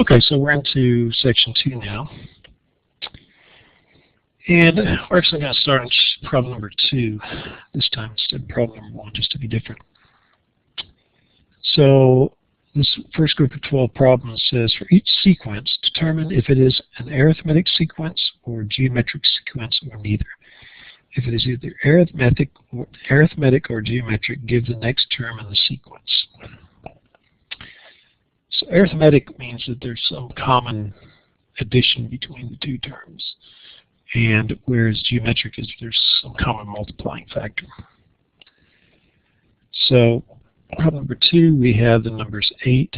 Okay, so we're into section 2 now. And we're actually going to start on problem number 2 this time instead of problem number 1, just to be different. So this first group of 12 problems says, for each sequence, determine if it is an arithmetic sequence or geometric sequence or neither. If it is either arithmetic or geometric, give the next term in the sequence. So arithmetic means that there's some common addition between the two terms, and whereas geometric is there's some common multiplying factor. So problem number 2, we have the numbers 8,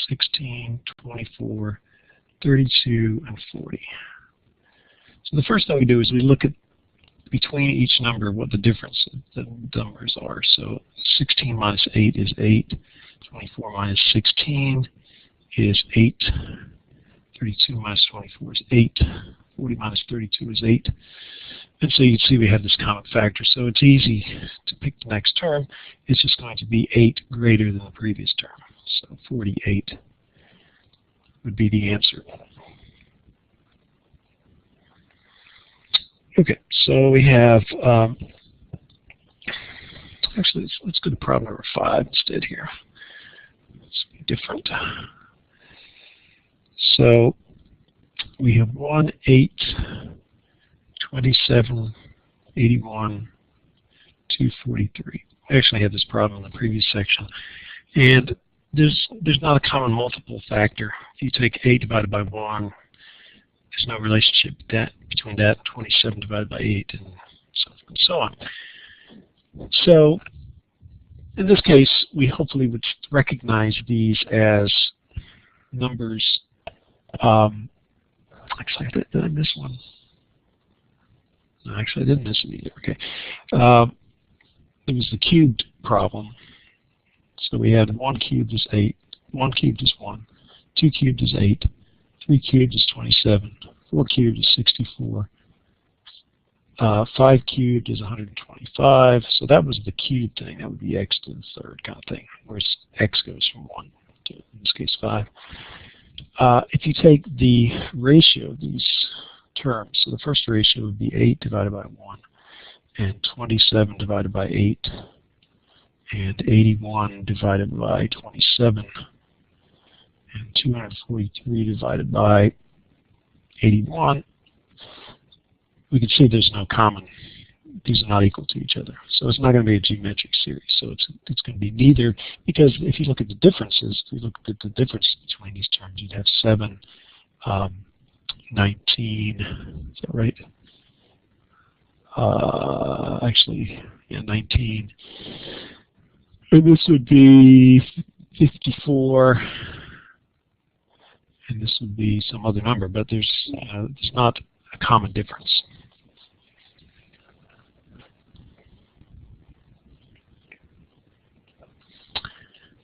16, 24, 32, and 40. So the first thing we do is we look at between each number what the difference of the numbers are. So 16 minus 8 is 8. 24 minus 16 is 8. 32 minus 24 is 8. 40 minus 32 is 8. And so you can see we have this common factor. So it's easy to pick the next term. It's just going to be 8 greater than the previous term. So 48 would be the answer. Okay, so we have, actually let's go to problem number 5 instead here. Let's be different. So we have 1, 8, 27, 81, 243. I actually had this problem in the previous section. And there's not a common multiple factor. If you take 8 divided by 1, there's no relationship between that and 27 divided by 8 and so on. So in this case, we hopefully would recognize these as numbers. Actually, did I miss one? No, actually, I didn't miss it either. Okay. It was the cubed problem. So we had 1 cubed is 8, 1 cubed is 1, 2 cubed is 8, 3 cubed is 27, 4 cubed is 64, 5 cubed is 125. So that was the cube thing. That would be x to the third kind of thing, whereas x goes from 1 to, in this case, 5. If you take the ratio of these terms, so the first ratio would be 8 divided by 1, and 27 divided by 8, and 81 divided by 27, and 243 divided by 81, we can see there's no common. These are not equal to each other. So it's not going to be a geometric series. So it's going to be neither, because if you look at the differences, if you look at the difference between these terms, you'd have 7, 19, is that right? Actually, yeah, 19. And this would be 54, and this would be some other number, but there's not a common difference.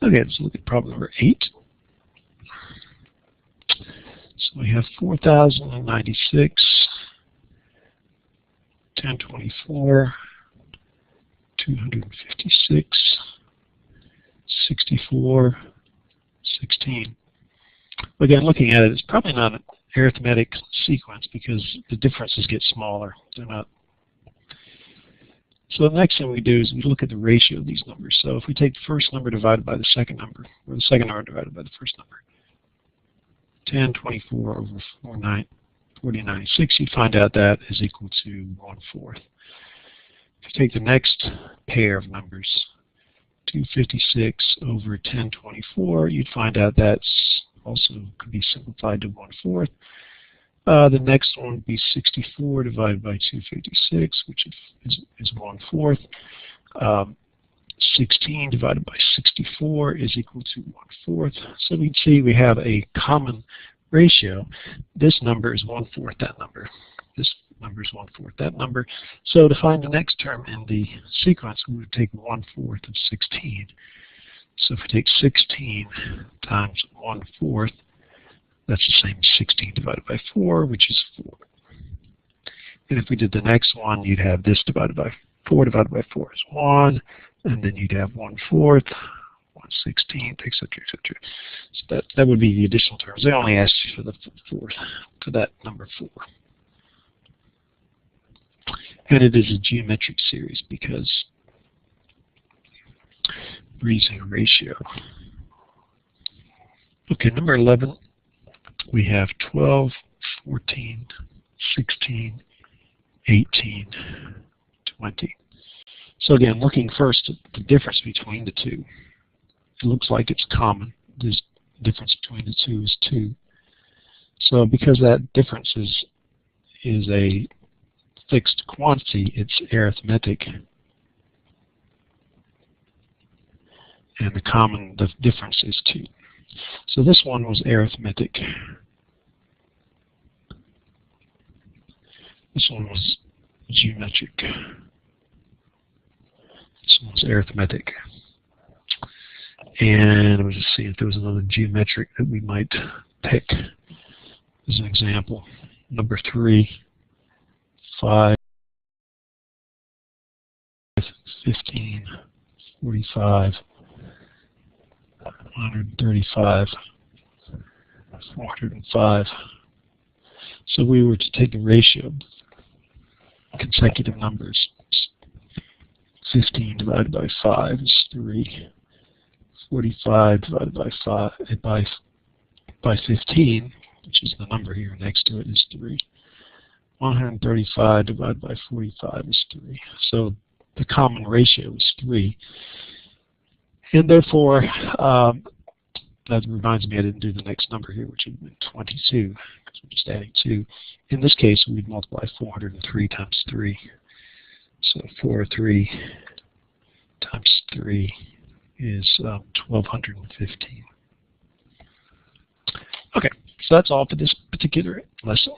Okay, let's look at problem number 8. So we have 4,096, 1024, 256, 64, 16. Again, looking at it, it's probably not an arithmetic sequence because the differences get smaller. They're not. So the next thing we do is we look at the ratio of these numbers. So if we take the first number divided by the second number, or the second number divided by the first number, 1024 over 49.6, you find out that is equal to 1/4. If you take the next pair of numbers, 256 over 1024, you'd find out that's also could be simplified to 1/4. The next one would be 64 divided by 256, which is 1/4. 16 divided by 64 is equal to 1/4. So we can see we have a common ratio. This number is 1/4 that number. This number is 1/4 that number. So to find the next term in the sequence, we would take 1/4 of 16. So if we take 16 times 1/4, that's the same as 16 divided by 4, which is 4. And if we did the next one, you'd have this divided by 4 is 1, and then you'd have 1/4, 1 1/16, etc., etc. So that would be the additional terms. They only asked you for the for that number 4. And it is a geometric series because we're using a ratio. Okay, number 11, we have 12, 14, 16, 18, 20. So again, looking first at the difference between the two. It looks like it's common. The difference between the two is 2. So because that difference is a fixed quantity, it's arithmetic. And the difference is 2. So this one was arithmetic. This one was geometric. This one was arithmetic. And we'll just see if there was another geometric that we might pick as an example. Number 3, 5, 15, 45, 135, 405. So we were to take a ratio of consecutive numbers. 15 divided by 5 is 3. 45 divided by 15, which is the number here next to it, is 3. 135 divided by 45 is 3. So the common ratio is 3. And therefore, that reminds me I didn't do the next number here, which would be 22, because we're just adding 2. In this case, we'd multiply 403 times 3. So 403 times 3 is 1,215. Okay, so that's all for this particular lesson.